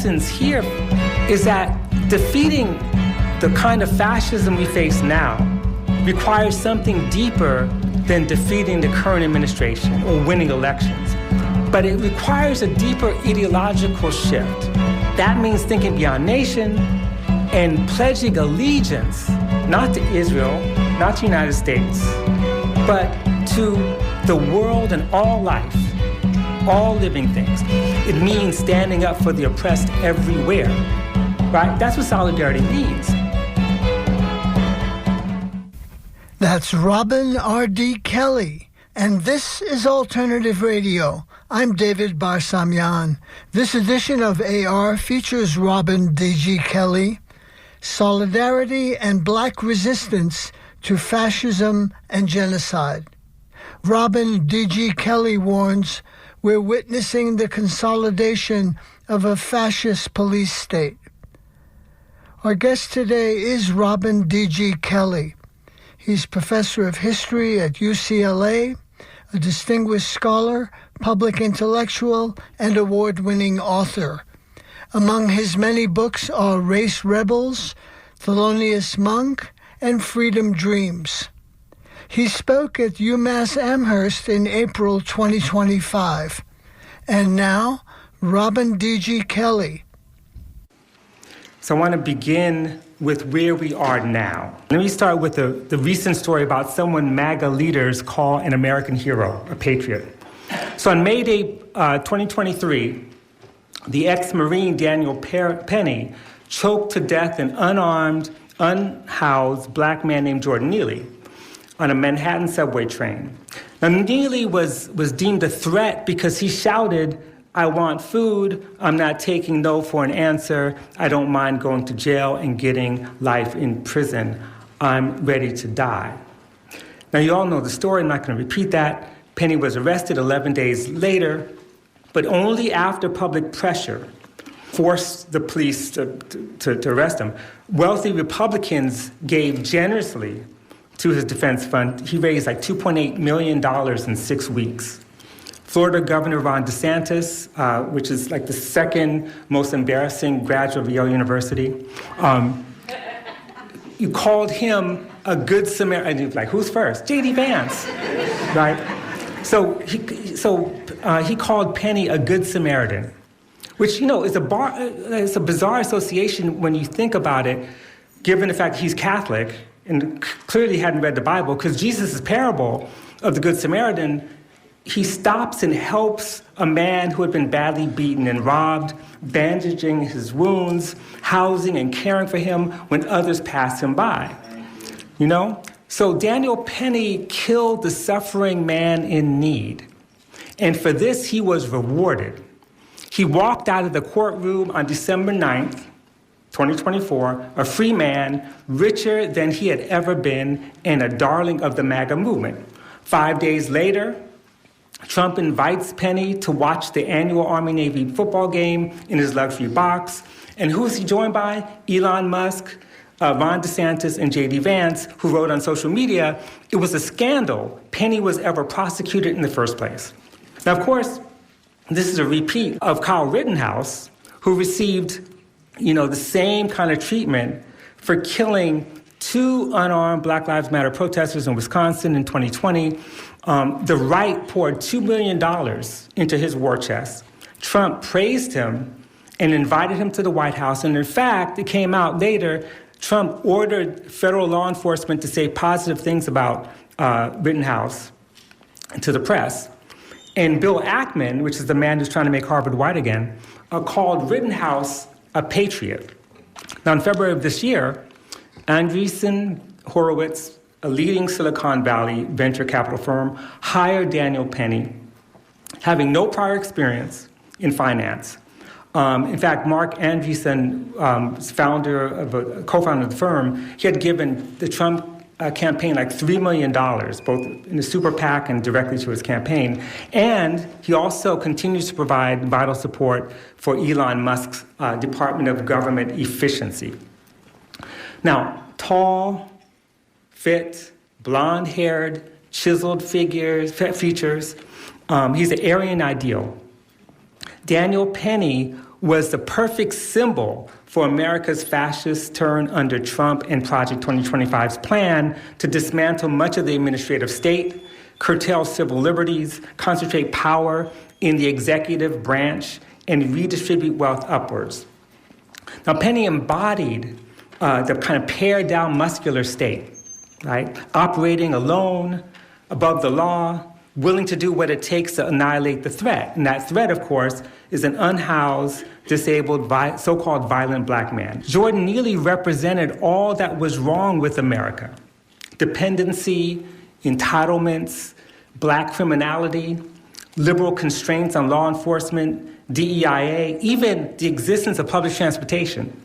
essence here is that defeating the kind of fascism we face now requires something deeper than defeating the current administration or winning elections. But it requires a deeper ideological shift. That means thinking beyond nation and pledging allegiance, not to Israel, not to the United States, but to the world and all life, all living things. It means standing up for the oppressed everywhere, right? That's what solidarity means. That's Robin R.D. Kelly, and this is Alternative Radio. I'm David Barsamian. This edition of AR features Robin D.G. Kelly, Solidarity and Black Resistance to Fascism and Genocide. Robin D.G. Kelly warns, we're witnessing the consolidation of a fascist police state. Our guest today is Robin D.G. Kelly. He's professor of history at UCLA, a distinguished scholar, public intellectual, and award-winning author. Among his many books are Race Rebels, Thelonious Monk, and Freedom Dreams. He spoke at UMass Amherst in April 2025. And now, Robin D.G. Kelly. So I want to begin with where we are now. Let me start with the recent story about someone MAGA leaders call an American hero, a patriot. So on May Day 2023, the ex-Marine Daniel Penny choked to death an unarmed, unhoused black man named Jordan Neely on a Manhattan subway train. Now, Neely was deemed a threat because he shouted, "I want food, I'm not taking no for an answer, I don't mind going to jail and getting life in prison, I'm ready to die." Now, you all know the story, I'm not going to repeat that. Penny was arrested 11 days later, but only after public pressure forced the police to arrest him. Wealthy Republicans gave generously to his defense fund. He raised like $2.8 million in 6 weeks. Florida Governor Ron DeSantis, which is like the second most embarrassing graduate of Yale University, you called him a good Samaritan. And like, who's first? J.D. Vance, right? So he called Penny a good Samaritan, which, you know, is it's a bizarre association when you think about it, given the fact he's Catholic and clearly hadn't read the Bible, because Jesus' parable of the Good Samaritan, he stops and helps a man who had been badly beaten and robbed, bandaging his wounds, housing and caring for him when others pass him by. You know? So Daniel Penny killed the suffering man in need. And for this, he was rewarded. He walked out of the courtroom on December 9th, 2024, a free man, richer than he had ever been, and a darling of the MAGA movement. 5 days later, Trump invites Penny to watch the annual Army-Navy football game in his luxury box. And who is he joined by? Elon Musk, Ron DeSantis, and J.D. Vance, who wrote on social media, it was a scandal Penny was ever prosecuted in the first place. Now, of course, this is a repeat of Kyle Rittenhouse, who received, you know, the same kind of treatment for killing 2 unarmed Black Lives Matter protesters in Wisconsin in 2020. The right poured $2 million into his war chest. Trump praised him and invited him to the White House. And in fact, it came out later, Trump ordered federal law enforcement to say positive things about Rittenhouse to the press. And Bill Ackman, which is the man who's trying to make Harvard white again, called Rittenhouse a patriot. Now, in February of this year, Andreessen Horowitz, a leading Silicon Valley venture capital firm, hired Daniel Penny, having no prior experience in finance. In fact, Mark Andreessen, co-founder of the firm, he had given the Trump campaign like $3 million, both in the super PAC and directly to his campaign. And he also continues to provide vital support for Elon Musk's Department of Government Efficiency. Now, tall, fit, blonde-haired, chiseled features. He's an Aryan ideal. Daniel Penny was the perfect symbol for America's fascist turn under Trump and Project 2025's plan to dismantle much of the administrative state, curtail civil liberties, concentrate power in the executive branch, and redistribute wealth upwards. Now, Penny embodied the kind of pared-down muscular state, right? Operating alone, above the law, willing to do what it takes to annihilate the threat. And that threat, of course, is an unhoused, disabled, so-called violent black man. Jordan Neely represented all that was wrong with America. Dependency, entitlements, black criminality, liberal constraints on law enforcement, DEIA, even the existence of public transportation.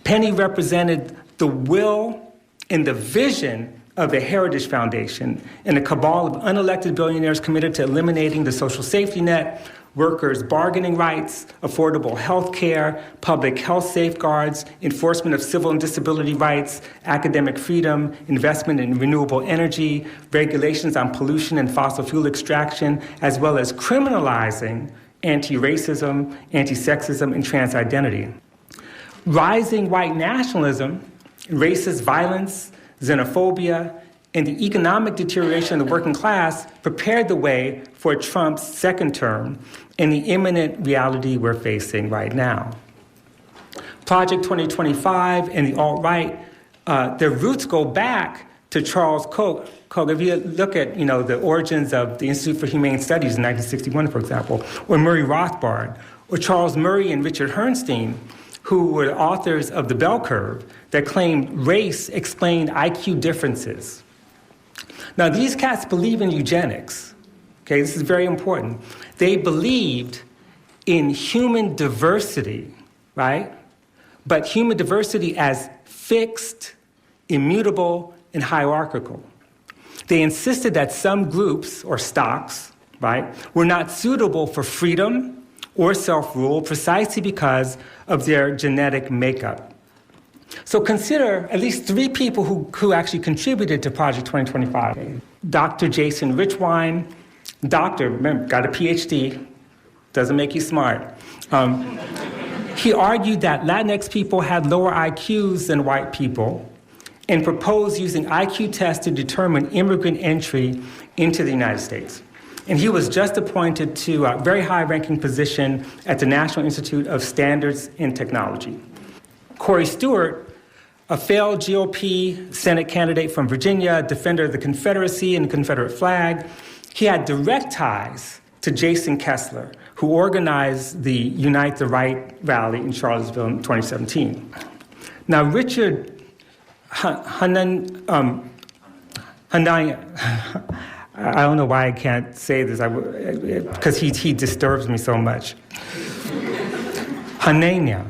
Penny represented the will and the vision of the Heritage Foundation and a cabal of unelected billionaires committed to eliminating the social safety net, workers' bargaining rights, affordable health care, public health safeguards, enforcement of civil and disability rights, academic freedom, investment in renewable energy, regulations on pollution and fossil fuel extraction, as well as criminalizing anti-racism, anti-sexism, and trans identity. Rising white nationalism, racist violence, xenophobia, and the economic deterioration of the working class prepared the way for Trump's second term and the imminent reality we're facing right now. Project 2025 and the alt-right, their roots go back to Charles Koch. If you look at the origins of the Institute for Humane Studies in 1961, for example, or Murray Rothbard, or Charles Murray and Richard Herrnstein, who were the authors of The Bell Curve, that claimed race explained IQ differences. Now, these cats believe in eugenics. Okay, this is very important. They believed in human diversity, right? But human diversity as fixed, immutable, and hierarchical. They insisted that some groups, or stocks, right, were not suitable for freedom or self-rule precisely because of their genetic makeup. So consider at least three people who actually contributed to Project 2025. Dr. Jason Richwine, remember, got a PhD, doesn't make you smart. He argued that Latinx people had lower IQs than white people and proposed using IQ tests to determine immigrant entry into the United States. And he was just appointed to a very high-ranking position at the National Institute of Standards and Technology. Corey Stewart, a failed GOP Senate candidate from Virginia, defender of the Confederacy and the Confederate flag, he had direct ties to Jason Kessler, who organized the Unite the Right rally in Charlottesville in 2017. Now, Richard Hanania, I don't know why I can't say this, because he disturbs me so much. Hanania,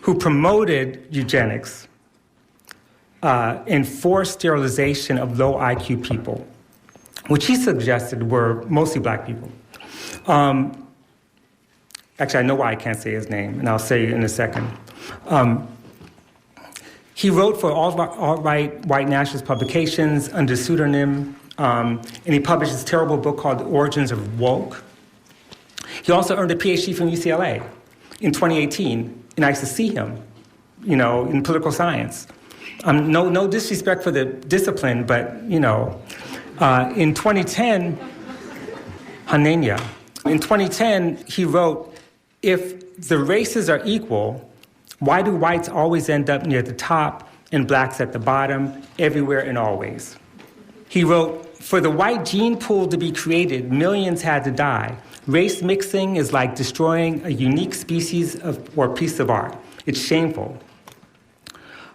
who promoted eugenics and forced sterilization of low IQ people, which he suggested were mostly black people. Actually, I know why I can't say his name, and I'll say it in a second. He wrote for alt-right white nationalist publications under pseudonym, and he published this terrible book called The Origins of Woke. He also earned a PhD from UCLA in 2018, and I used to see him, in political science. No disrespect for the discipline, but, in 2010, Hanania, in 2010, he wrote, "If the races are equal, why do whites always end up near the top and blacks at the bottom, everywhere and always?" He wrote, "For the white gene pool to be created, millions had to die. Race mixing is like destroying a unique species or piece of art. It's shameful."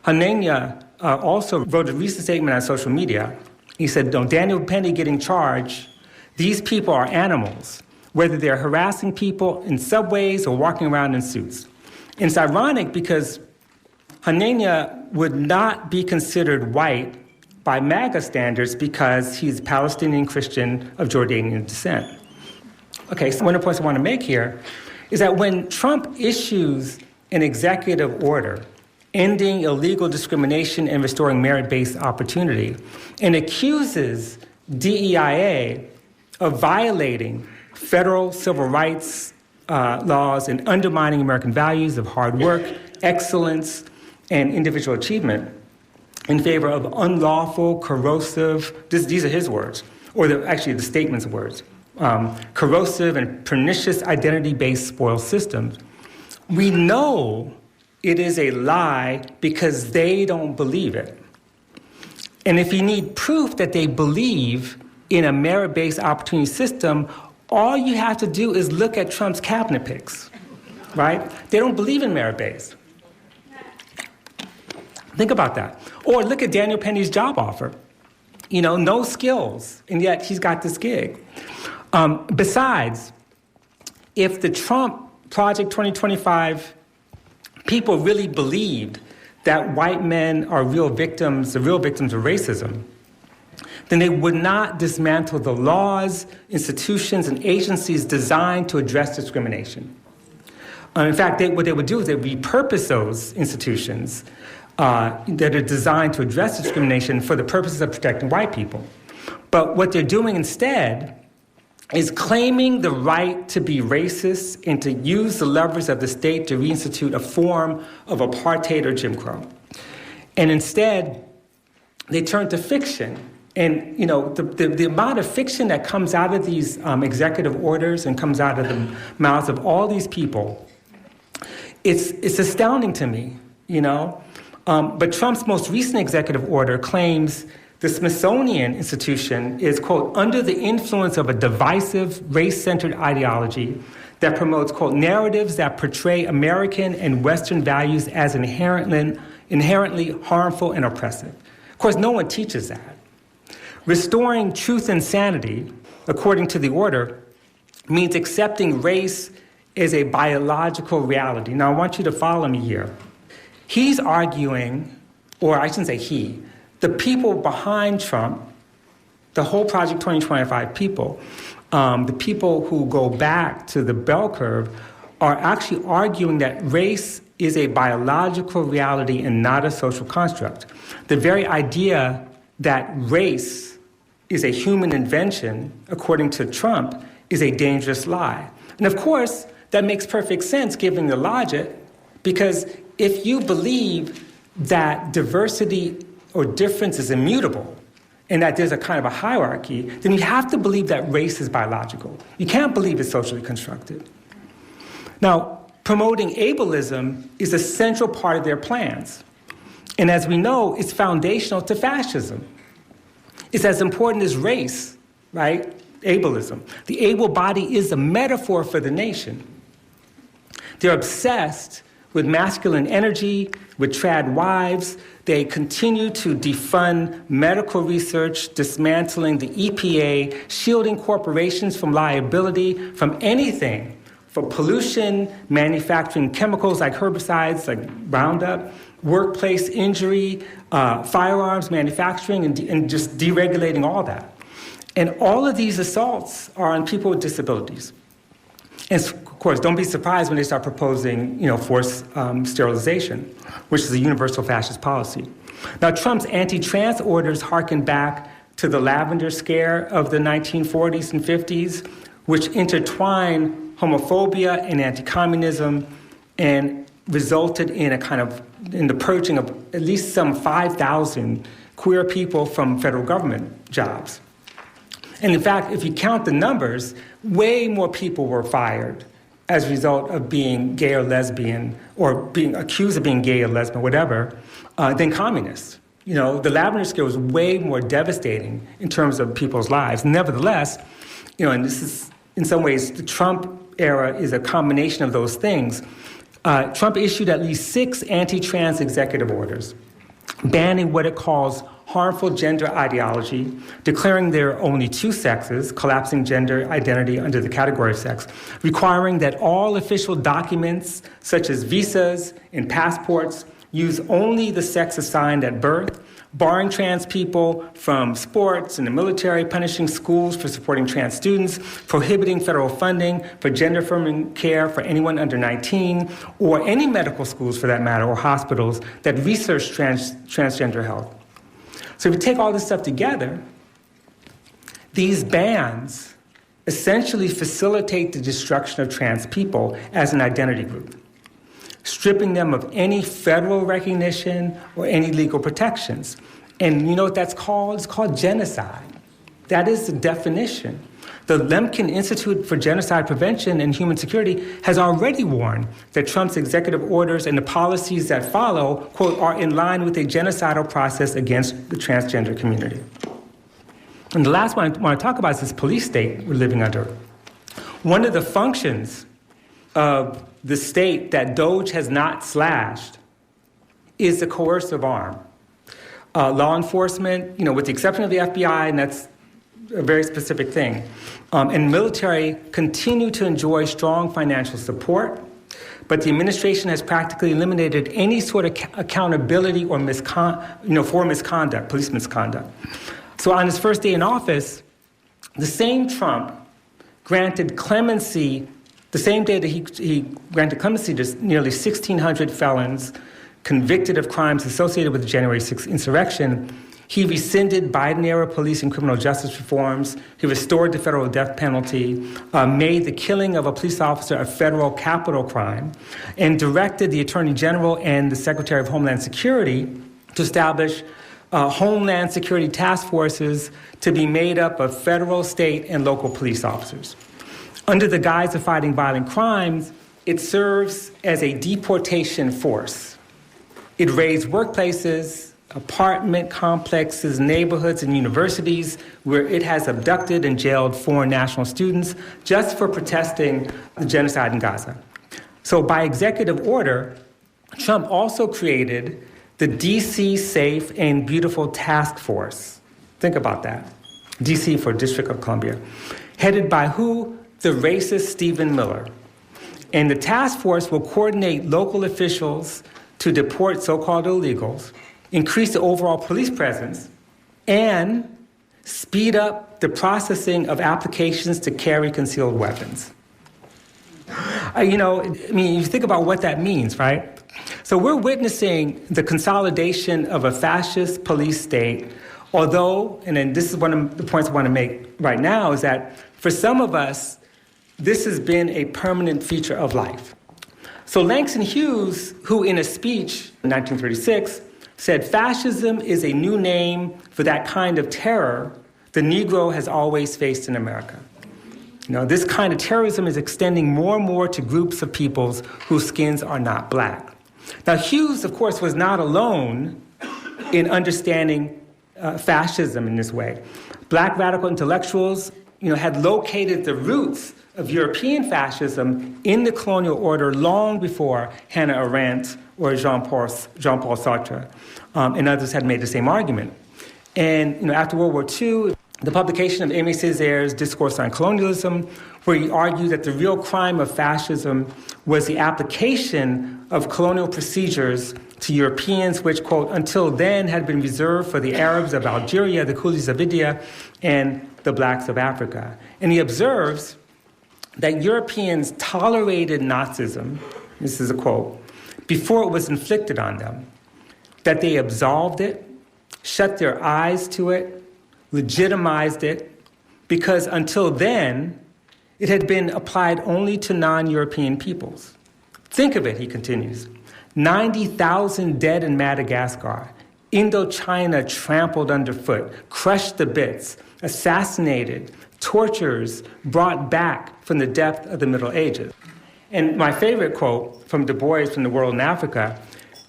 Hanania also wrote a recent statement on social media. He said, Daniel Penny getting charged, these people are animals, whether they're harassing people in subways or walking around in suits. And it's ironic because Hanania would not be considered white by MAGA standards because he's Palestinian Christian of Jordanian descent. Okay, so one of the points I want to make here is that when Trump issues an executive order ending illegal discrimination and restoring merit-based opportunity and accuses DEIA of violating federal civil rights laws and undermining American values of hard work, excellence, and individual achievement in favor of unlawful, corrosive, these are his words, or actually the statement's words, corrosive and pernicious identity-based spoil systems. We know it is a lie because they don't believe it. And if you need proof that they believe in a merit-based opportunity system, all you have to do is look at Trump's cabinet picks, right? They don't believe in merit-based. Think about that. Or look at Daniel Penny's job offer. You know, no skills, and yet he's got this gig. Besides, if the Trump Project 2025 people really believed that white men are the real victims of racism, then they would not dismantle the laws, institutions, and agencies designed to address discrimination. In fact, what they would do is they would repurpose those institutions that are designed to address discrimination for the purposes of protecting white people. But what they're doing instead is claiming the right to be racist and to use the levers of the state to reinstitute a form of apartheid or Jim Crow. And instead, they turn to fiction. And, you know, the amount of fiction that comes out of these executive orders and comes out of the mouths of all these people, it's astounding to me, you know? But Trump's most recent executive order claims the Smithsonian Institution is, quote, under the influence of a divisive, race-centered ideology that promotes, quote, narratives that portray American and Western values as inherently harmful and oppressive. Of course, no one teaches that. Restoring truth and sanity, according to the order, means accepting race as a biological reality. Now, I want you to follow me here. He's arguing, or I shouldn't say he, the people behind Trump, the whole Project 2025 people, the people who go back to the bell curve, are actually arguing that race is a biological reality and not a social construct. The very idea that race is a human invention, according to Trump, is a dangerous lie. And of course, that makes perfect sense given the logic, because if you believe that diversity or difference is immutable and that there's a kind of a hierarchy, then you have to believe that race is biological. You can't believe it's socially constructed. Now, promoting ableism is a central part of their plans. And as we know, it's foundational to fascism. It's as important as race, right? Ableism. The able body is a metaphor for the nation. They're obsessed with masculine energy, with trad wives. They continue to defund medical research, dismantling the EPA, shielding corporations from liability from anything, from pollution, manufacturing chemicals like herbicides, like Roundup, workplace injury, firearms manufacturing, and just deregulating all that. And all of these assaults are on people with disabilities. And of course, don't be surprised when they start proposing, forced sterilization, which is a universal fascist policy. Now, Trump's anti-trans orders harken back to the lavender scare of the 1940s and 50s, which intertwined homophobia and anti-communism and resulted in the purging of at least some 5,000 queer people from federal government jobs. And in fact, if you count the numbers, way more people were fired as a result of being gay or lesbian, or being accused of being gay or lesbian, whatever, than communists. The lavender scare was way more devastating in terms of people's lives. Nevertheless, and this is, in some ways, the Trump era is a combination of those things. Trump issued at least 6 anti-trans executive orders, banning what it calls harmful gender ideology, declaring there are only 2 sexes, collapsing gender identity under the category of sex, requiring that all official documents, such as visas and passports, use only the sex assigned at birth, barring trans people from sports and the military, punishing schools for supporting trans students, prohibiting federal funding for gender-affirming care for anyone under 19, or any medical schools, for that matter, or hospitals that research transgender health. So if you take all this stuff together, these bans essentially facilitate the destruction of trans people as an identity group, stripping them of any federal recognition or any legal protections. And you know what that's called? It's called genocide. That is the definition. The Lemkin Institute for Genocide Prevention and Human Security has already warned that Trump's executive orders and the policies that follow, quote, are in line with a genocidal process against the transgender community. And the last one I want to talk about is this police state we're living under. One of the functions of the state that DOGE has not slashed is the coercive arm. Law enforcement, with the exception of the FBI, and that's a very specific thing, and military continue to enjoy strong financial support, but the administration has practically eliminated any sort of accountability or for misconduct, police misconduct. So on his first day in office, the same Trump granted clemency, the same day that he granted clemency to nearly 1,600 felons convicted of crimes associated with the January 6th insurrection, he rescinded Biden-era police and criminal justice reforms. He restored the federal death penalty, made the killing of a police officer a federal capital crime, and directed the Attorney General and the Secretary of Homeland Security to establish Homeland Security task forces to be made up of federal, state, and local police officers. Under the guise of fighting violent crimes, it serves as a deportation force. It raids workplaces, apartment complexes, neighborhoods, and universities where it has abducted and jailed foreign national students just for protesting the genocide in Gaza. So by executive order, Trump also created the D.C. Safe and Beautiful Task Force. Think about that. D.C. for District of Columbia. Headed by who? The racist Stephen Miller. And the task force will coordinate local officials to deport so-called illegals, increase the overall police presence, and speed up the processing of applications to carry concealed weapons. You think about what that means, right? So we're witnessing the consolidation of a fascist police state, although, and then this is one of the points I want to make right now, is that for some of us, this has been a permanent feature of life. So Langston Hughes, who in a speech in 1936 said, "Fascism is a new name for that kind of terror the Negro has always faced in America." This kind of terrorism is extending more and more to groups of peoples whose skins are not black. Now, Hughes, of course, was not alone in understanding fascism in this way. Black radical intellectuals, had located the roots of European fascism in the colonial order long before Hannah Arendt or Jean-Paul Sartre, and others had made the same argument. And after World War II, the publication of Aimé Césaire's Discourse on Colonialism, where he argued that the real crime of fascism was the application of colonial procedures to Europeans, which, quote, until then had been reserved for the Arabs of Algeria, the coolies of India, and the blacks of Africa. And he observes that Europeans tolerated Nazism, this is a quote, before it was inflicted on them, that they absolved it, shut their eyes to it, legitimized it, because until then, it had been applied only to non-European peoples. Think of it, he continues. 90,000 dead in Madagascar, Indochina trampled underfoot, crushed to bits, assassinated, tortures brought back from the depth of the Middle Ages. And my favorite quote from Du Bois from The World in Africa,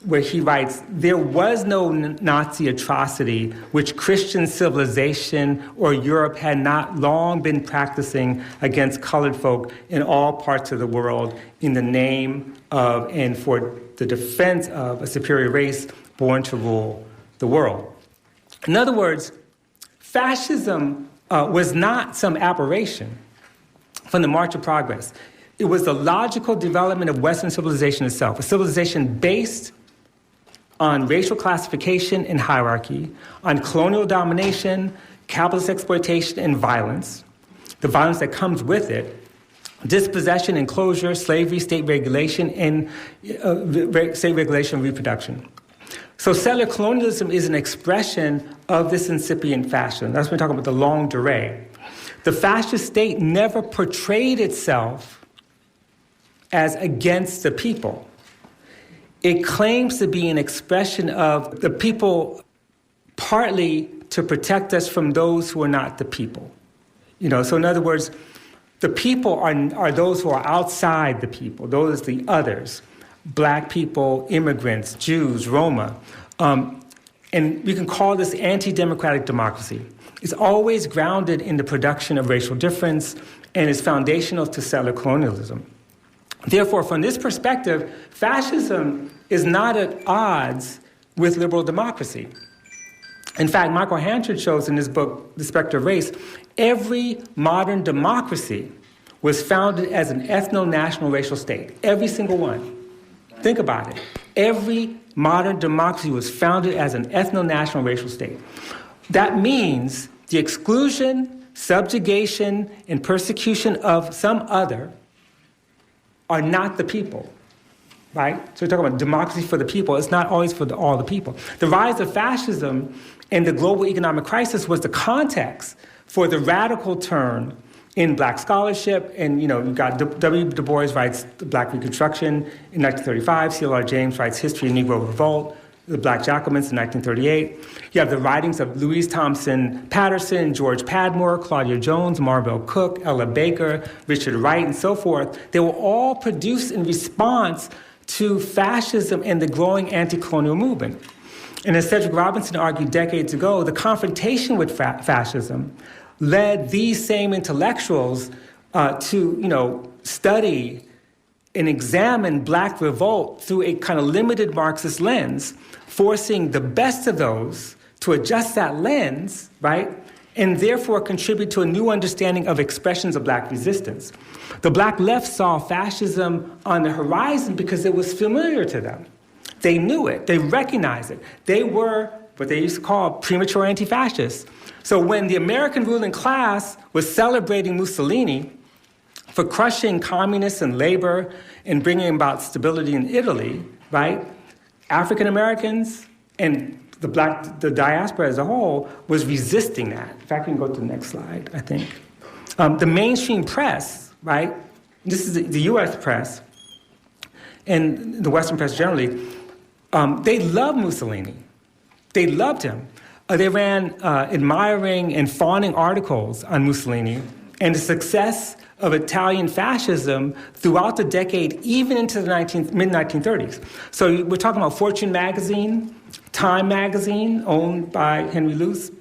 where he writes, "There was no Nazi atrocity which Christian civilization or Europe had not long been practicing against colored folk in all parts of the world in the name of and for the defense of a superior race born to rule the world." In other words, fascism was not some aberration from the March of Progress. It was the logical development of Western civilization itself, a civilization based on racial classification and hierarchy, on colonial domination, capitalist exploitation, and violence, the violence that comes with it, dispossession, enclosure, slavery, state regulation, and state regulation and reproduction. So settler colonialism is an expression of this incipient fascism. That's when we're talking about the longue durée. The fascist state never portrayed itself as against the people. It claims to be an expression of the people partly to protect us from those who are not the people. So in other words, the people are those who are outside the people. Those are the others. Black people, immigrants, Jews, Roma. And we can call this anti-democratic democracy. It's always grounded in the production of racial difference and is foundational to settler colonialism. Therefore, from this perspective, fascism is not at odds with liberal democracy. In fact, Michael Hanchard shows in his book, The Spectre of Race, every modern democracy was founded as an ethno-national racial state. Every single one. Think about it. Every modern democracy was founded as an ethno-national racial state. That means the exclusion, subjugation, and persecution of some other are not the people, right? So we're talking about democracy for the people. It's not always for all the people. The rise of fascism and the global economic crisis was the context for the radical turn in black scholarship. And, you've got W. Du Bois writes The Black Reconstruction in 1935. C.L.R. James writes History of Negro Revolt, The Black Jacobins in 1938. You have the writings of Louise Thompson Patterson, George Padmore, Claudia Jones, Marvell Cook, Ella Baker, Richard Wright, and so forth. They were all produced in response to fascism and the growing anti-colonial movement. And as Cedric Robinson argued decades ago, the confrontation with fascism led these same intellectuals to, study and examine black revolt through a kind of limited Marxist lens, forcing the best of those to adjust that lens, right, and therefore contribute to a new understanding of expressions of black resistance. The black left saw fascism on the horizon because it was familiar to them. They knew it. They recognized it. They were what they used to call premature anti-fascists. So when the American ruling class was celebrating Mussolini for crushing communists and labor and bringing about stability in Italy, right, African Americans and the diaspora as a whole was resisting that. In fact, we can go to the next slide, I think. The mainstream press, right, this is the U.S. press and the Western press generally, they loved Mussolini. They loved him. They ran admiring and fawning articles on Mussolini and the success of Italian fascism throughout the decade, even into the mid-1930s. So we're talking about Fortune magazine, Time magazine, owned by Henry Luce,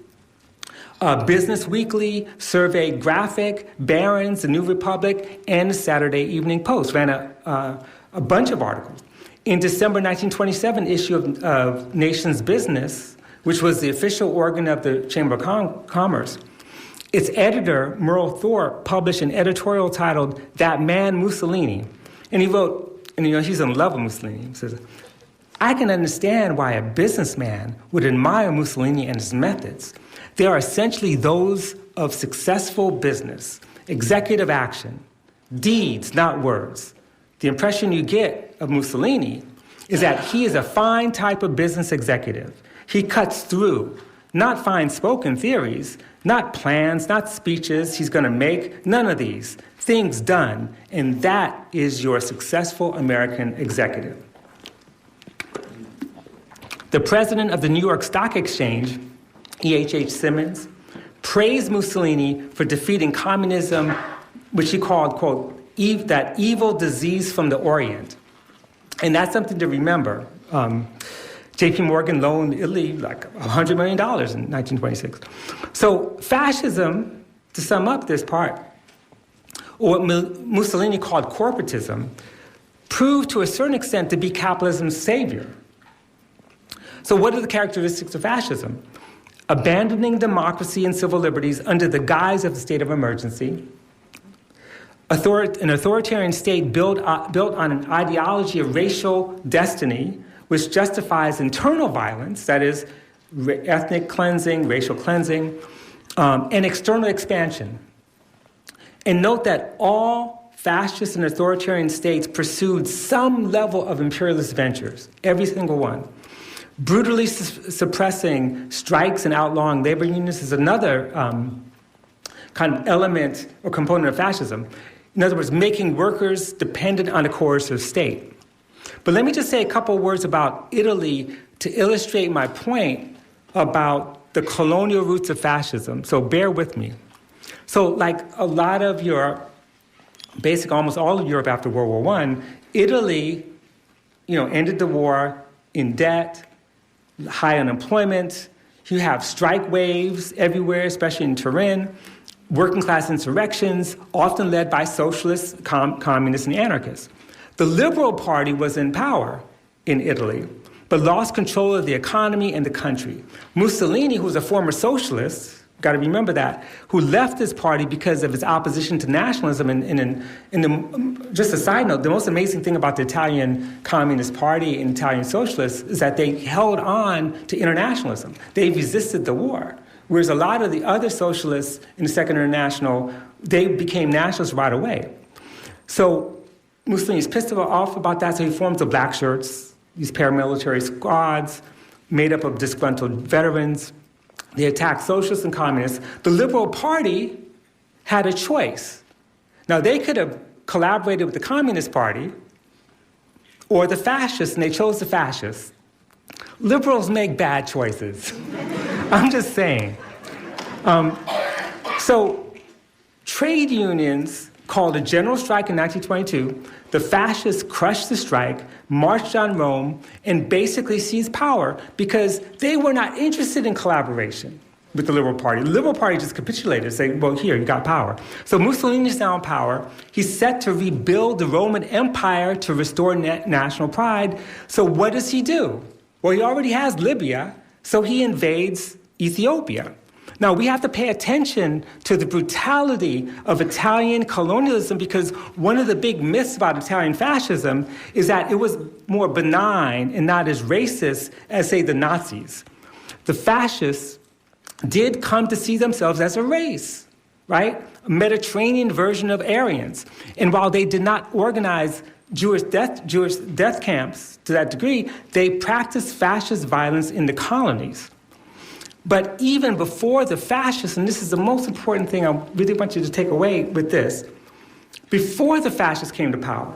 Business Weekly, Survey Graphic, Barron's, The New Republic, and the Saturday Evening Post ran a bunch of articles. In December 1927 issue of Nation's Business, which was the official organ of the Chamber of Commerce, its editor, Merle Thorpe, published an editorial titled "That Man Mussolini." And he wrote, and he's in love with Mussolini. He says, "I can understand why a businessman would admire Mussolini and his methods. They are essentially those of successful business, executive action, deeds, not words. The impression you get of Mussolini is that he is a fine type of business executive. He cuts through, not fine spoken theories, not plans, not speeches he's going to make, none of these. Things done, and that is your successful American executive." The president of the New York Stock Exchange, E.H.H. Simmons, praised Mussolini for defeating communism, which he called, quote, that evil disease from the Orient. And that's something to remember. J.P. Morgan loaned Italy like $100 million in 1926. So fascism, to sum up this part, or what Mussolini called corporatism, proved to a certain extent to be capitalism's savior. So what are the characteristics of fascism? Abandoning democracy and civil liberties under the guise of the state of emergency, an authoritarian state built on an ideology of racial destiny, which justifies internal violence, that is, ethnic cleansing, racial cleansing, and external expansion. And note that all fascist and authoritarian states pursued some level of imperialist ventures, every single one. Brutally suppressing strikes and outlawing labor unions is another kind of element or component of fascism. In other words, making workers dependent on a coercive state. But let me just say a couple words about Italy to illustrate my point about the colonial roots of fascism. So bear with me. So like a lot of Europe, basically almost all of Europe after World War I, Italy, ended the war in debt, high unemployment. You have strike waves everywhere, especially in Turin, working class insurrections, often led by socialists, communists, and anarchists. The Liberal Party was in power in Italy, but lost control of the economy and the country. Mussolini, who was a former socialist, got to remember that, who left this party because of his opposition to nationalism. Just a side note, the most amazing thing about the Italian Communist Party and Italian socialists is that they held on to internationalism. They resisted the war. Whereas a lot of the other socialists in the Second International, they became nationalists right away. So Mussolini's pissed off about that, so he forms the Black Shirts, these paramilitary squads made up of disgruntled veterans. They attacked socialists and communists. The Liberal Party had a choice. Now, they could have collaborated with the Communist Party or the fascists, and they chose the fascists. Liberals make bad choices. I'm just saying. So trade unions called a general strike in 1922. The fascists crushed the strike, marched on Rome, and basically seized power because they were not interested in collaboration with the Liberal Party. The Liberal Party just capitulated, saying, well, here, you got power. So Mussolini is now in power. He's set to rebuild the Roman Empire to restore national pride. So what does he do? Well, he already has Libya, so he invades Ethiopia. Now, we have to pay attention to the brutality of Italian colonialism because one of the big myths about Italian fascism is that it was more benign and not as racist as, say, the Nazis. The fascists did come to see themselves as a race, right? A Mediterranean version of Aryans. And while they did not organize Jewish death camps to that degree, they practiced fascist violence in the colonies. But even before the fascists, and this is the most important thing I really want you to take away with this, before the fascists came to power,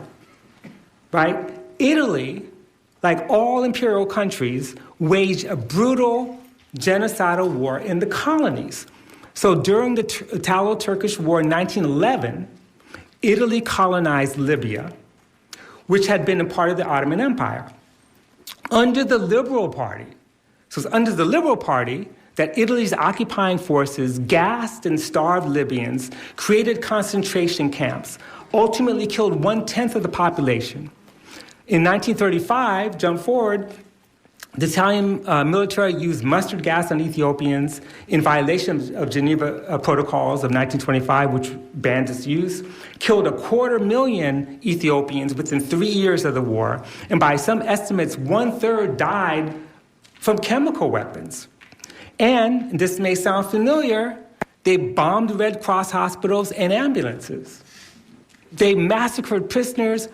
right, Italy, like all imperial countries, waged a brutal genocidal war in the colonies. So during the Italo-Turkish War in 1911, Italy colonized Libya, which had been a part of the Ottoman Empire, under the Liberal Party. So it's under the Liberal Party that Italy's occupying forces gassed and starved Libyans, created concentration camps, ultimately killed 1/10 of the population. In 1935, jump forward, the Italian military used mustard gas on Ethiopians in violation of Geneva Protocols of 1925, which banned its use, killed 250,000 Ethiopians within 3 years of the war, and by some estimates, 1/3 died from chemical weapons. And this may sound familiar, they bombed Red Cross hospitals and ambulances. They massacred prisoners.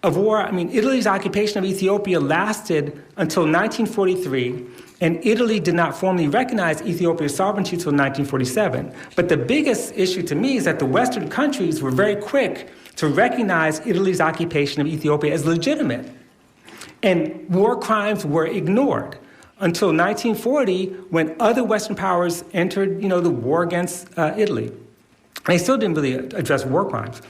Italy's occupation of Ethiopia lasted until 1943, and Italy did not formally recognize Ethiopia's sovereignty until 1947. But the biggest issue to me is that the Western countries were very quick to recognize Italy's occupation of Ethiopia as legitimate. And war crimes were ignored until 1940, when other Western powers entered, the war against Italy. They still didn't really address war crimes.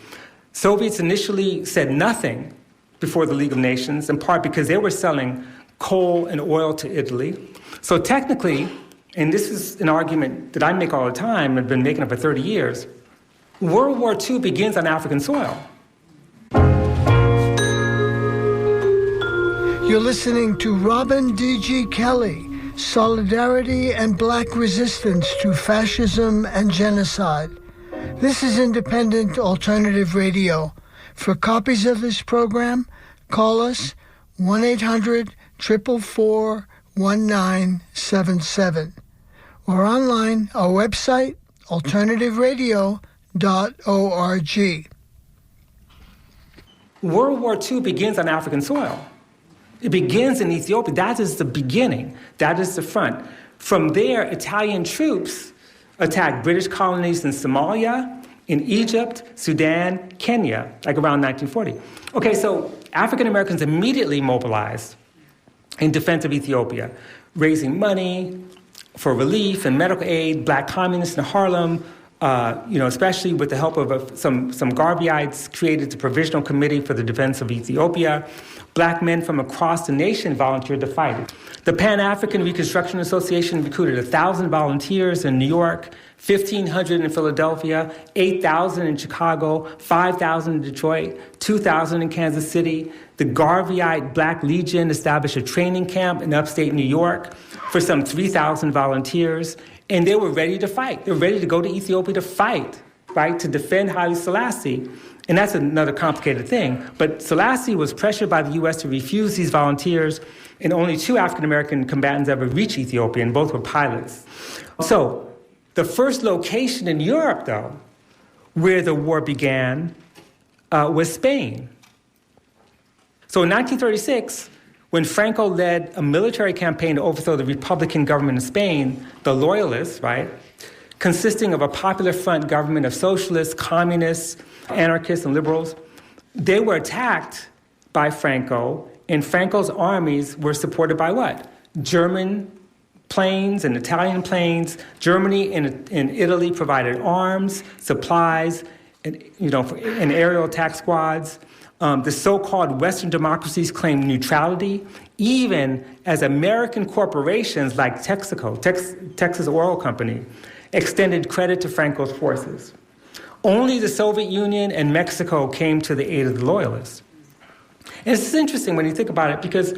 Soviets initially said nothing before the League of Nations, in part because they were selling coal and oil to Italy. So technically, and this is an argument that I make all the time, I've been making it for 30 years, World War II begins on African soil. You're listening to Robin D.G. Kelly, Solidarity and Black Resistance to Fascism and Genocide. This is Independent Alternative Radio. For copies of this program, call us 1-800-444-1977 or online, our website, alternativeradio.org. World War II begins on African soil. It begins in Ethiopia. That is the beginning. That is the front. From there, Italian troops attacked British colonies in Somalia, in Egypt, Sudan, Kenya, like around 1940. Okay, so African Americans immediately mobilized in defense of Ethiopia, raising money for relief and medical aid, black communists in Harlem, especially with the help of some Garveyites, created the Provisional Committee for the Defense of Ethiopia. Black men from across the nation volunteered to fight. The Pan-African Reconstruction Association recruited 1,000 volunteers in New York, 1,500 in Philadelphia, 8,000 in Chicago, 5,000 in Detroit, 2,000 in Kansas City. The Garveyite Black Legion established a training camp in upstate New York for some 3,000 volunteers, and they were ready to fight. They were ready to go to Ethiopia to fight, right, to defend Haile Selassie. And that's another complicated thing. But Selassie was pressured by the U.S. to refuse these volunteers, and only 2 African-American combatants ever reached Ethiopia, and both were pilots. So the first location in Europe, though, where the war began was Spain. So in 1936, when Franco led a military campaign to overthrow the Republican government in Spain, the Loyalists, right, consisting of a Popular Front government of socialists, communists, anarchists, and liberals, they were attacked by Franco, and Franco's armies were supported by what? German planes and Italian planes. Germany and Italy provided arms, supplies, and aerial attack squads. The so-called Western democracies claimed neutrality, even as American corporations like Texas Oil Company, extended credit to Franco's forces. Only the Soviet Union and Mexico came to the aid of the Loyalists. And it's interesting when you think about it because,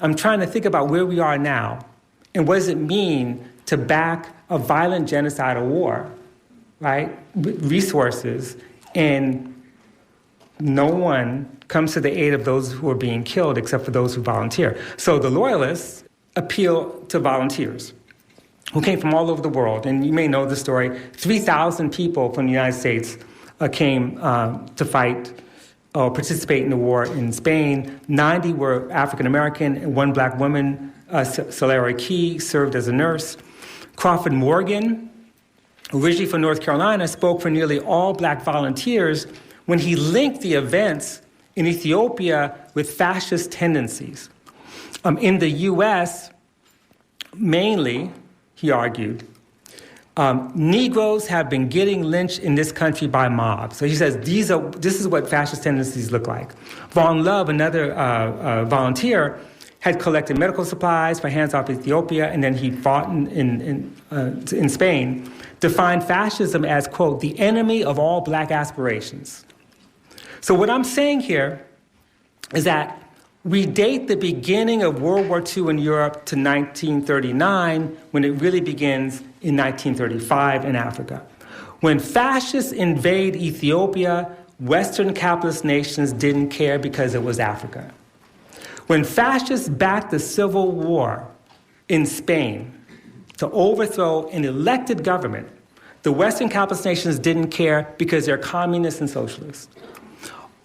I'm trying to think about where we are now and what does it mean to back a violent genocidal war, right, with resources, and no one comes to the aid of those who are being killed except for those who volunteer. So the Loyalists appeal to volunteers who came from all over the world. And you may know the story. 3,000 people from the United States came to fight or participate in the war in Spain. 90 were African-American, and 1 black woman, Celera Key, served as a nurse. Crawford Morgan, originally from North Carolina, spoke for nearly all black volunteers when he linked the events in Ethiopia with fascist tendencies. In the U.S., mainly, he argued, Negroes have been getting lynched in this country by mobs. So he says, this is what fascist tendencies look like. Von Love, another volunteer, had collected medical supplies for hands-off Ethiopia, and then he fought in Spain, defined fascism as, quote, the enemy of all black aspirations. So what I'm saying here is that we date the beginning of World War II in Europe to 1939, when it really begins in 1935 in Africa. When fascists invade Ethiopia, Western capitalist nations didn't care because it was Africa. When fascists backed the civil war in Spain to overthrow an elected government, the Western capitalist nations didn't care because they're communists and socialists.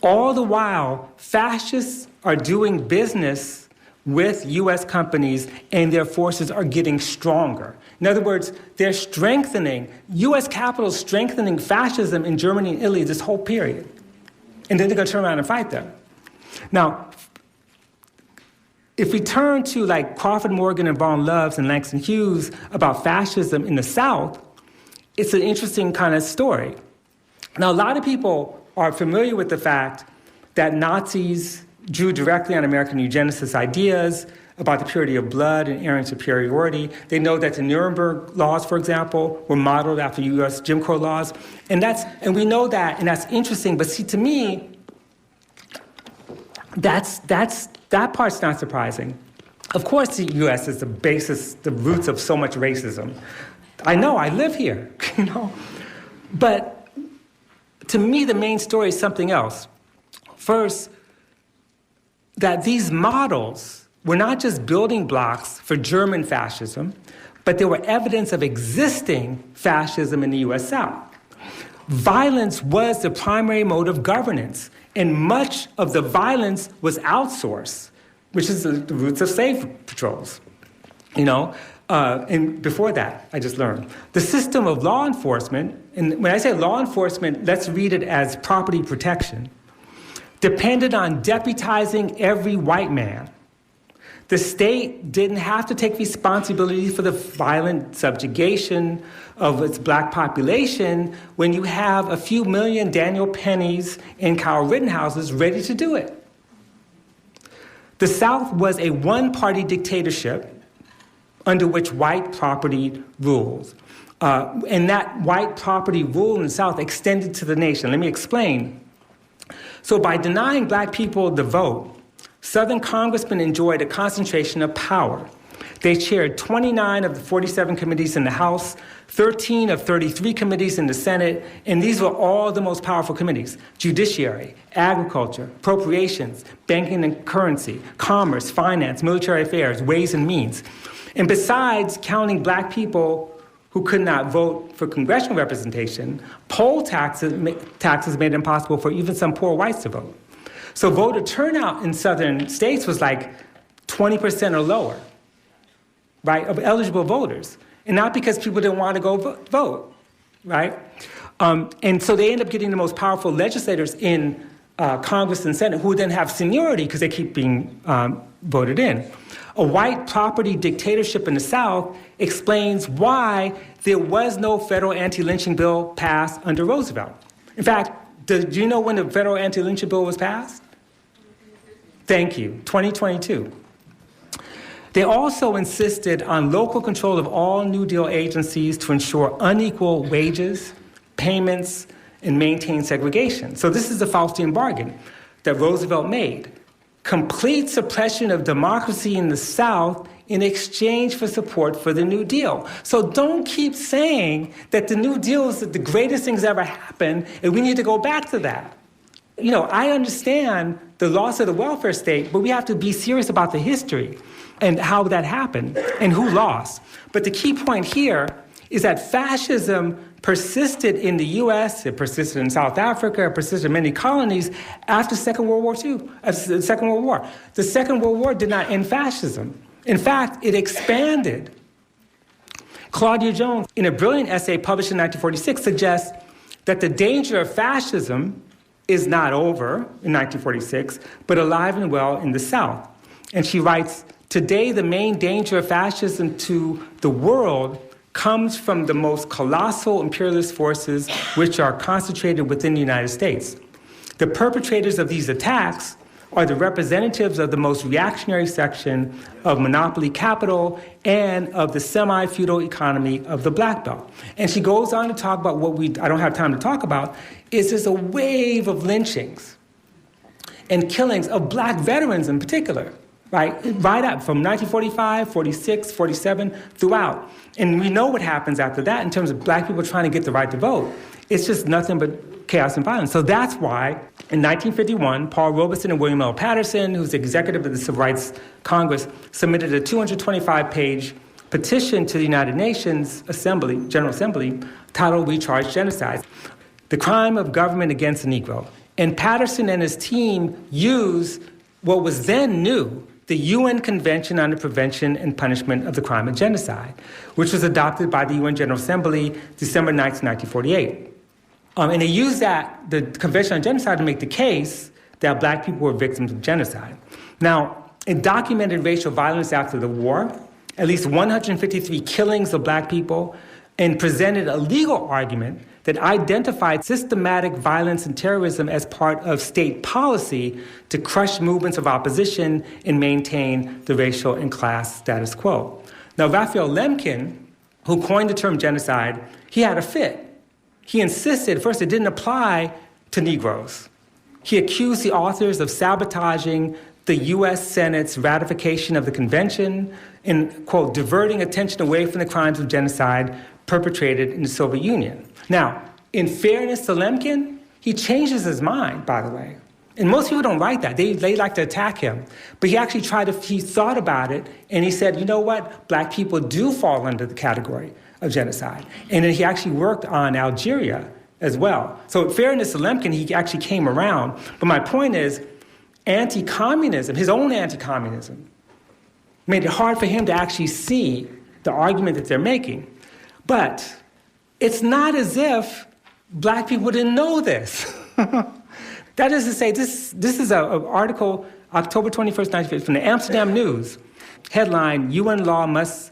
All the while, fascists are doing business with U.S. companies, and their forces are getting stronger. In other words, they're strengthening, U.S. capital is strengthening fascism in Germany and Italy this whole period. And then they're going to turn around and fight them. Now, if we turn to like Crawford Morgan and Von Loves and Langston Hughes about fascism in the South, it's an interesting kind of story. Now, a lot of people are familiar with the fact that Nazis drew directly on American eugenicist ideas about the purity of blood and Aryan superiority. They know that the Nuremberg laws, for example, were modeled after U.S. Jim Crow laws. And we know that, and that's interesting. But see, to me, that part's not surprising. Of course, the U.S. is the basis, the roots of so much racism. I know, I live here, But to me, the main story is something else. First, that these models were not just building blocks for German fascism, but they were evidence of existing fascism in the U.S. South. Violence was the primary mode of governance, and much of the violence was outsourced, which is the roots of slave patrols. And before that, I just learned. The system of law enforcement, and when I say law enforcement, let's read it as property protection, depended on deputizing every white man. The state didn't have to take responsibility for the violent subjugation of its black population when you have a few million Daniel Pennies and Kyle Rittenhouses ready to do it. The South was a one-party dictatorship under which white property rules. And that white property rule in the South extended to the nation. Let me explain. So by denying black people the vote, Southern congressmen enjoyed a concentration of power. They chaired 29 of the 47 committees in the House, 13 of 33 committees in the Senate, and these were all the most powerful committees: judiciary, agriculture, appropriations, banking and currency, commerce, finance, military affairs, ways and means. And besides counting black people who could not vote for congressional representation, poll taxes made it impossible for even some poor whites to vote. So voter turnout in southern states was like 20% or lower, right, of eligible voters. And not because people didn't want to go vote, right? And so they end up getting the most powerful legislators in Congress and Senate who then have seniority because they keep being voted in. A white property dictatorship in the South explains why there was no federal anti-lynching bill passed under Roosevelt. In fact, do you know when the federal anti-lynching bill was passed? Thank you, 2022. They also insisted on local control of all New Deal agencies to ensure unequal wages, payments, and maintain segregation. So this is the Faustian bargain that Roosevelt made. Complete suppression of democracy in the South in exchange for support for the New Deal. So don't keep saying that the New Deal is the greatest thing's ever happened and we need to go back to that. You know, I understand the loss of the welfare state, but we have to be serious about the history and how that happened and who lost. But the key point here is that fascism persisted in the U.S., it persisted in South Africa, it persisted in many colonies after the Second World War. The Second World War did not end fascism. In fact, it expanded. Claudia Jones, in a brilliant essay published in 1946, suggests that the danger of fascism is not over in 1946, but alive and well in the South. And she writes, "Today, the main danger of fascism to the world comes from the most colossal imperialist forces which are concentrated within the United States. The perpetrators of these attacks are the representatives of the most reactionary section of monopoly capital and of the semi-feudal economy of the Black Belt." And she goes on to talk about what I don't have time to talk about, is there's a wave of lynchings and killings of black veterans in particular, right up from 1945, 46, 47, throughout. And we know what happens after that in terms of black people trying to get the right to vote. It's just nothing but chaos and violence. So that's why, in 1951, Paul Robeson and William L. Patterson, who's the executive of the Civil Rights Congress, submitted a 225-page petition to the United Nations General Assembly, titled "We Charge Genocide: The Crime of Government Against the Negro." And Patterson and his team used what was then new, the UN Convention on the Prevention and Punishment of the Crime of Genocide, which was adopted by the UN General Assembly December 9, 1948. And they used the Convention on Genocide to make the case that black people were victims of genocide. Now, in documented racial violence after the war, at least 153 killings of black people, and presented a legal argument that identified systematic violence and terrorism as part of state policy to crush movements of opposition and maintain the racial and class status quo. Now, Raphael Lemkin, who coined the term genocide, he had a fit. He insisted, first, it didn't apply to Negroes. He accused the authors of sabotaging the U.S. Senate's ratification of the convention and, quote, diverting attention away from the crimes of genocide perpetrated in the Soviet Union. Now, in fairness to Lemkin, he changes his mind, by the way. And most people don't write that. They like to attack him. But he actually he thought about it, and he said, you know what? Black people do fall under the category of genocide. And then he actually worked on Algeria as well. So in fairness to Lemkin, he actually came around. But my point is, anti-communism, his own anti-communism, made it hard for him to actually see the argument that they're making. But it's not as if black people didn't know this. That is to say, this is an article, October 21st, 1950, from the Amsterdam News. Headline, UN law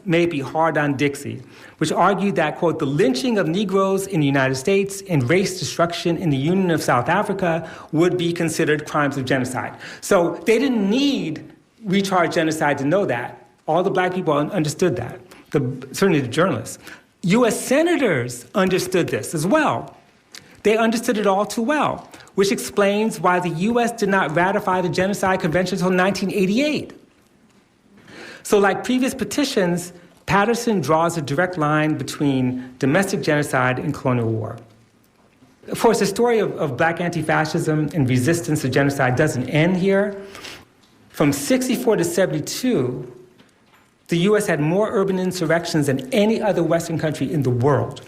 may be hard on Dixie, which argued that, quote, the lynching of Negroes in the United States and race destruction in the Union of South Africa would be considered crimes of genocide. So they didn't need recharge genocide to know that. All the black people understood that, certainly the journalists. U.S. senators understood this as well. They understood it all too well, which explains why the U.S. did not ratify the Genocide Convention until 1988. So like previous petitions, Patterson draws a direct line between domestic genocide and colonial war. Of course, the story of black anti-fascism and resistance to genocide doesn't end here. From 64 to 72, the U.S. had more urban insurrections than any other Western country in the world.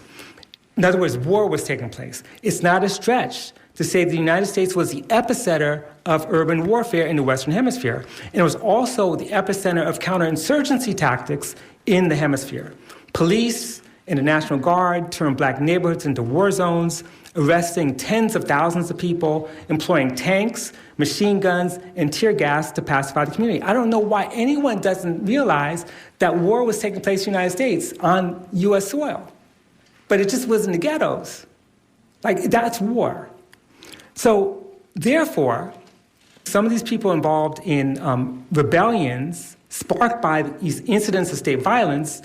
In other words, war was taking place. It's not a stretch to say the United States was the epicenter of urban warfare in the Western Hemisphere. And it was also the epicenter of counterinsurgency tactics in the hemisphere. Police and the National Guard turned black neighborhoods into war zones, arresting tens of thousands of people, employing tanks, machine guns, and tear gas to pacify the community. I don't know why anyone doesn't realize that war was taking place in the United States on U.S. soil. But it just was in the ghettos. Like, that's war. So, therefore, some of these people involved in rebellions sparked by these incidents of state violence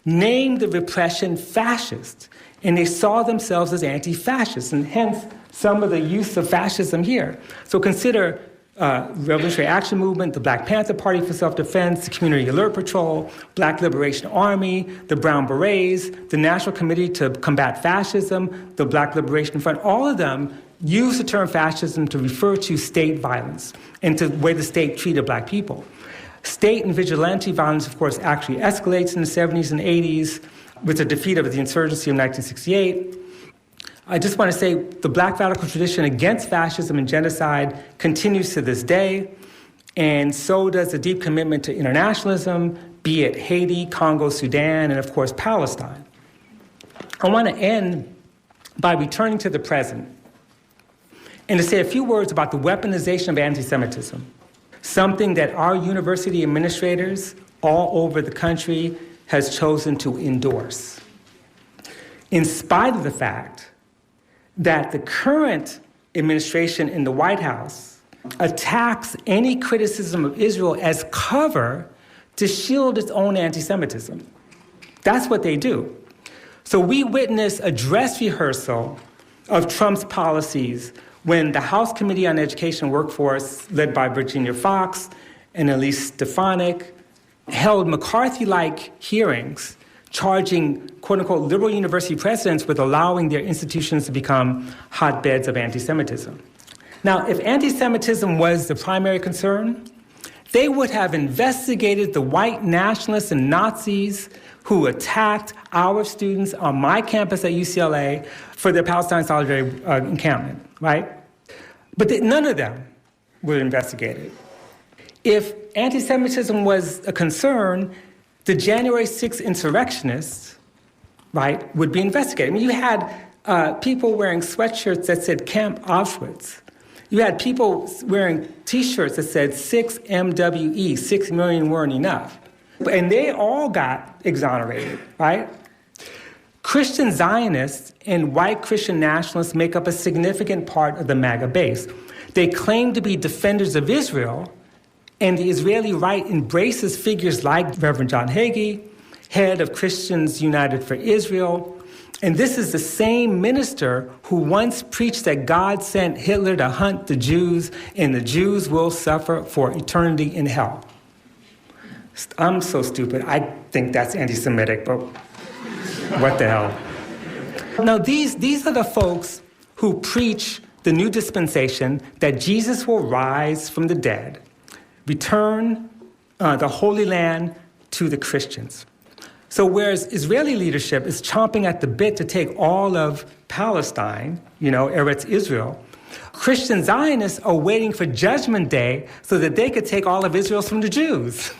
named the repression fascist, and they saw themselves as anti-fascist, and hence some of the use of fascism here. So consider Revolutionary Action Movement, the Black Panther Party for Self-Defense, the Community Alert Patrol, Black Liberation Army, the Brown Berets, the National Committee to Combat Fascism, the Black Liberation Front. All of them use the term fascism to refer to state violence and to the way the state treated black people. State and vigilante violence, of course, actually escalates in the 70s and 80s with the defeat of the insurgency of 1968. I just want to say the black radical tradition against fascism and genocide continues to this day, and so does the deep commitment to internationalism, be it Haiti, Congo, Sudan, and of course Palestine. I want to end by returning to the present and to say a few words about the weaponization of anti-Semitism, something that our university administrators all over the country has chosen to endorse, in spite of the fact that the current administration in the White House attacks any criticism of Israel as cover to shield its own anti-Semitism. That's what they do. So we witness a dress rehearsal of Trump's policies when the House Committee on Education and Workforce, led by Virginia Fox and Elise Stefanik, held McCarthy-like hearings charging, quote-unquote, liberal university presidents with allowing their institutions to become hotbeds of anti-Semitism. Now, if anti-Semitism was the primary concern, they would have investigated the white nationalists and Nazis who attacked our students on my campus at UCLA for their Palestine Solidarity encampment, right? But none of them were investigated. If anti-Semitism was a concern, the January 6th insurrectionists, right, would be investigated. I mean, you had people wearing sweatshirts that said Camp Auschwitz. You had people wearing T-shirts that said 6 MWE, 6 million weren't enough. And they all got exonerated, right? Christian Zionists and white Christian nationalists make up a significant part of the MAGA base. They claim to be defenders of Israel, and the Israeli right embraces figures like Reverend John Hagee, head of Christians United for Israel. And this is the same minister who once preached that God sent Hitler to hunt the Jews, and the Jews will suffer for eternity in hell. I'm so stupid. I think that's anti-Semitic, but what the hell? Now, these are the folks who preach the new dispensation that Jesus will rise from the dead, return the Holy Land to the Christians. So whereas Israeli leadership is chomping at the bit to take all of Palestine, Eretz Israel, Christian Zionists are waiting for Judgment Day so that they could take all of Israel from the Jews.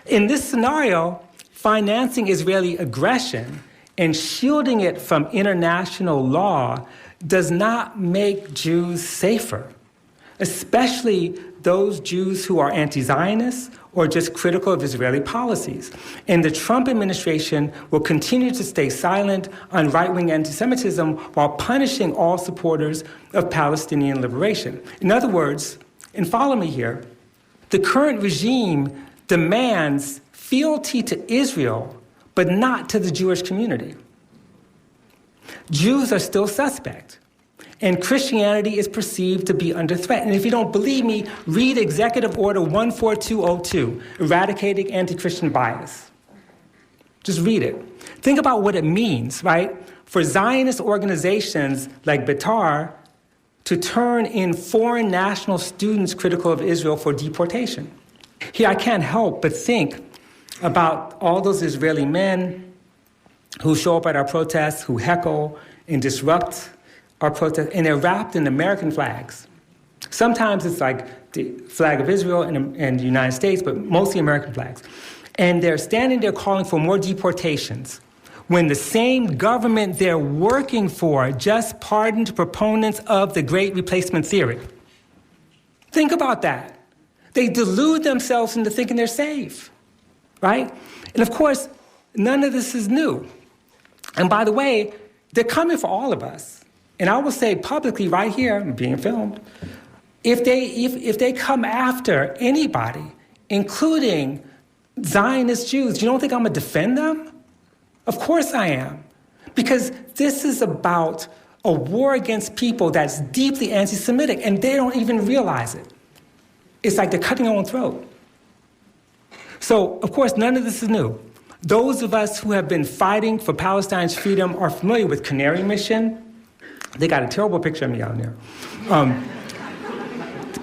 In this scenario, financing Israeli aggression and shielding it from international law does not make Jews safer, especially those Jews who are anti-Zionists or just critical of Israeli policies. And the Trump administration will continue to stay silent on right-wing anti-Semitism while punishing all supporters of Palestinian liberation. In other words, and follow me here, the current regime demands fealty to Israel, but not to the Jewish community. Jews are still suspect, and Christianity is perceived to be under threat. And if you don't believe me, read Executive Order 14202, Eradicating Anti-Christian Bias. Just read it. Think about what it means, right, for Zionist organizations like Betar to turn in foreign national students critical of Israel for deportation. Here, I can't help but think about all those Israeli men who show up at our protests, who heckle and disrupt our protests, and they're wrapped in American flags. Sometimes it's like the flag of Israel and the United States, but mostly American flags. And they're standing there calling for more deportations when the same government they're working for just pardoned proponents of the Great Replacement Theory. Think about that. They delude themselves into thinking they're safe, right? And of course, none of this is new. And by the way, they're coming for all of us. And I will say publicly right here, I'm being filmed, if they come after anybody, including Zionist Jews, you don't think I'm going to defend them? Of course I am. Because this is about a war against people that's deeply anti-Semitic, and they don't even realize it. It's like they're cutting their own throat. So, of course, none of this is new. Those of us who have been fighting for Palestine's freedom are familiar with Canary Mission. They got a terrible picture of me out there.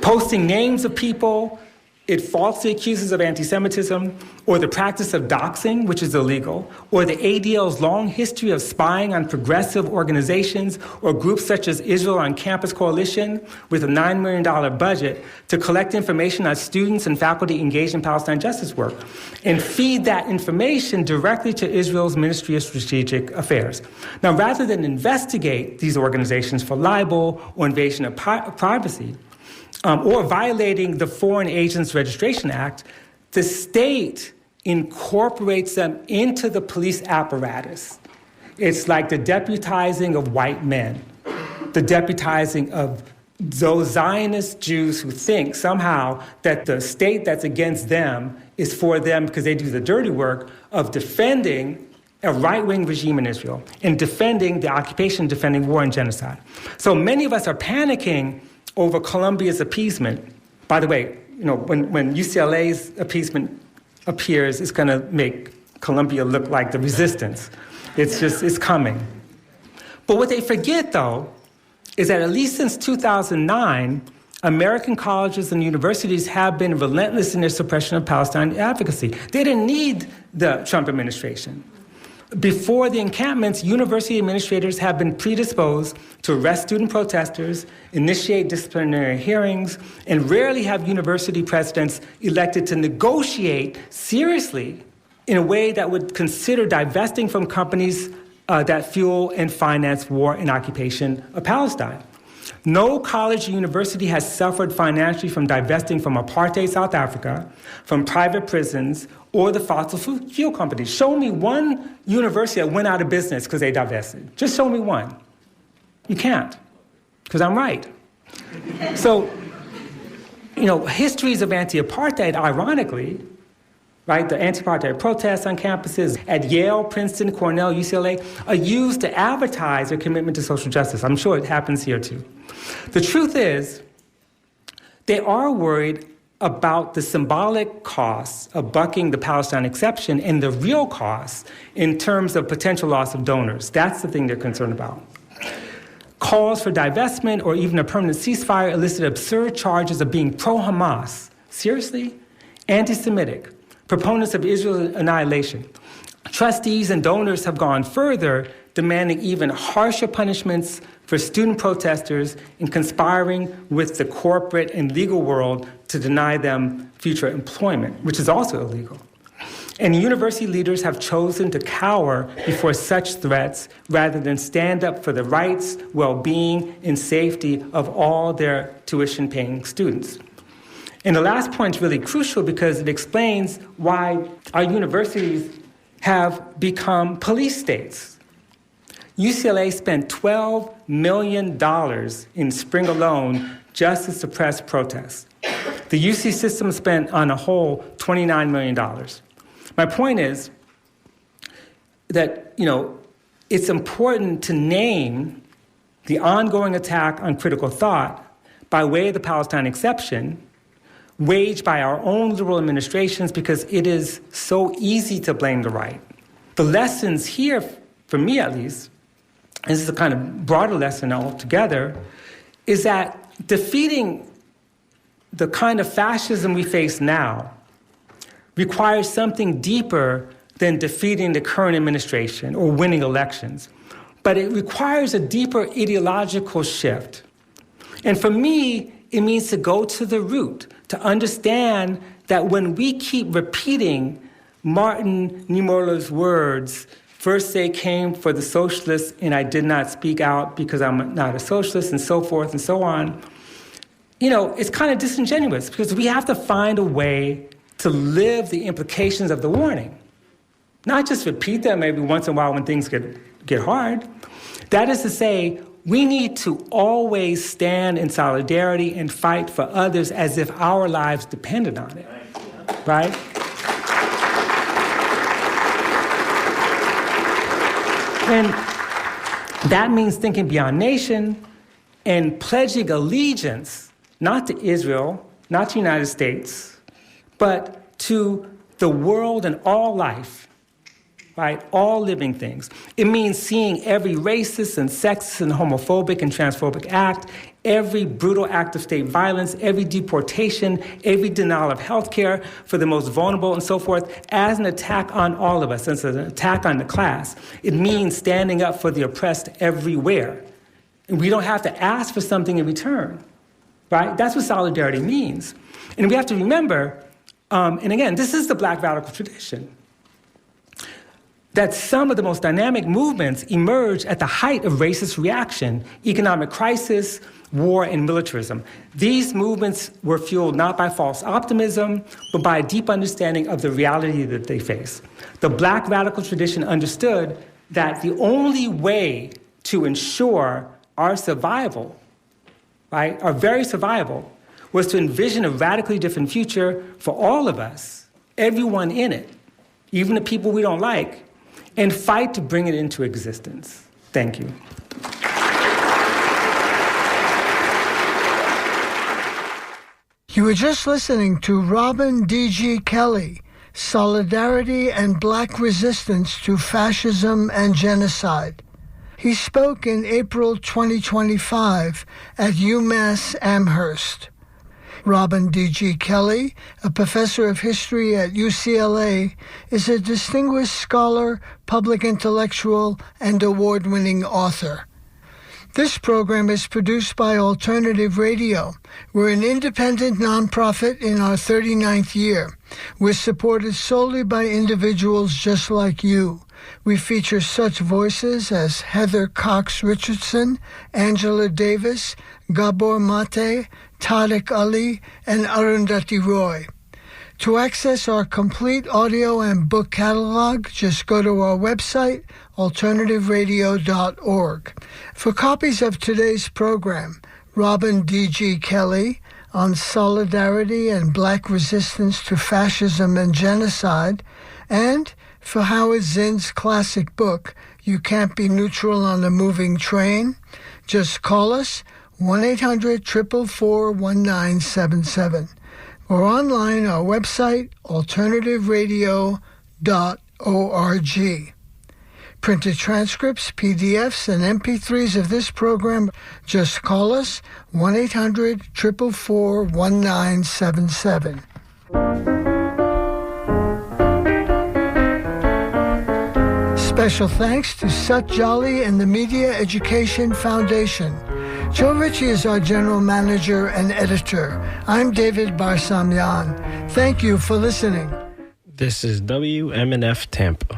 Posting names of people it falsely accuses of anti-Semitism, or the practice of doxing, which is illegal, or the ADL's long history of spying on progressive organizations or groups such as Israel on Campus Coalition with a $9 million budget to collect information on students and faculty engaged in Palestine justice work and feed that information directly to Israel's Ministry of Strategic Affairs. Now, rather than investigate these organizations for libel or invasion of privacy, or violating the Foreign Agents Registration Act, the state incorporates them into the police apparatus. It's like the deputizing of white men, the deputizing of those Zionist Jews who think somehow that the state that's against them is for them because they do the dirty work of defending a right-wing regime in Israel and defending the occupation, defending war and genocide. So many of us are panicking over Columbia's appeasement. By the way, when UCLA's appeasement appears, it's going to make Columbia look like the resistance. It's coming. But what they forget, though, is that at least since 2009, American colleges and universities have been relentless in their suppression of Palestine advocacy. They didn't need the Trump administration. Before the encampments, university administrators have been predisposed to arrest student protesters, initiate disciplinary hearings, and rarely have university presidents elected to negotiate seriously in a way that would consider divesting from companies that fuel and finance war and occupation of Palestine. No college or university has suffered financially from divesting from apartheid South Africa, from private prisons, or the fossil fuel companies. Show me one university that went out of business because they divested. Just show me one. You can't, because I'm right. So, histories of anti-apartheid, ironically, right, the anti-apartheid protests on campuses at Yale, Princeton, Cornell, UCLA, are used to advertise their commitment to social justice. I'm sure it happens here too. The truth is, they are worried about the symbolic costs of bucking the Palestine exception and the real costs in terms of potential loss of donors. That's the thing they're concerned about. Calls for divestment or even a permanent ceasefire elicit absurd charges of being pro-Hamas. Seriously? Anti-Semitic. Proponents of Israel's annihilation. Trustees and donors have gone further, demanding even harsher punishments for student protesters and conspiring with the corporate and legal world to deny them future employment, which is also illegal. And university leaders have chosen to cower before such threats rather than stand up for the rights, well-being, and safety of all their tuition-paying students. And the last point is really crucial because it explains why our universities have become police states. UCLA spent $12 million in spring alone just to suppress protests. The UC system spent on a whole $29 million. My point is that, it's important to name the ongoing attack on critical thought by way of the Palestine exception waged by our own liberal administrations because it is so easy to blame the right. The lessons here, for me at least, and this is a kind of broader lesson altogether, is that defeating the kind of fascism we face now requires something deeper than defeating the current administration or winning elections. But it requires a deeper ideological shift. And for me, it means to go to the root, to understand that when we keep repeating Martin Niemöller's words, first they came for the socialists and I did not speak out because I'm not a socialist, and so forth and so on, it's kind of disingenuous because we have to find a way to live the implications of the warning. Not just repeat them maybe once in a while when things get hard. That is to say, we need to always stand in solidarity and fight for others as if our lives depended on it, right? And that means thinking beyond nation and pledging allegiance, not to Israel, not to the United States, but to the world and all life, right? All living things. It means seeing every racist and sexist and homophobic and transphobic act, every brutal act of state violence, every deportation, every denial of health care for the most vulnerable and so forth as an attack on all of us, as an attack on the class. It means standing up for the oppressed everywhere. And we don't have to ask for something in return, right? That's what solidarity means. And we have to remember, and again, this is the Black radical tradition, that some of the most dynamic movements emerged at the height of racist reaction, economic crisis, war, and militarism. These movements were fueled not by false optimism, but by a deep understanding of the reality that they face. The Black radical tradition understood that the only way to ensure our survival, right, our very survival, was to envision a radically different future for all of us, everyone in it, even the people we don't like, and fight to bring it into existence. Thank you. You were just listening to Robin D.G. Kelly, Solidarity and Black Resistance to Fascism and Genocide. He spoke in April 2025 at UMass Amherst. Robin D.G. Kelly, a professor of history at UCLA, is a distinguished scholar, public intellectual, and award-winning author. This program is produced by Alternative Radio. We're an independent nonprofit in our 39th year. We're supported solely by individuals just like you. We feature such voices as Heather Cox Richardson, Angela Davis, Gabor Mate, Tariq Ali, and Arundhati Roy. To access our complete audio and book catalog, just go to our website, alternativeradio.org. For copies of today's program, Robin D.G. Kelly on Solidarity and Black Resistance to Fascism and Genocide, and for Howard Zinn's classic book, You Can't Be Neutral on a Moving Train, just call us 1-800-444-1977 or online our website, alternativeradio.org. Printed transcripts, PDFs, and MP3s of this program, just call us 1-800-444-1977. Special thanks to Sut Jolly and the Media Education Foundation. Joe Ritchie is our general manager and editor. I'm David Barsamian. Thank you for listening. This is WMNF Tampa.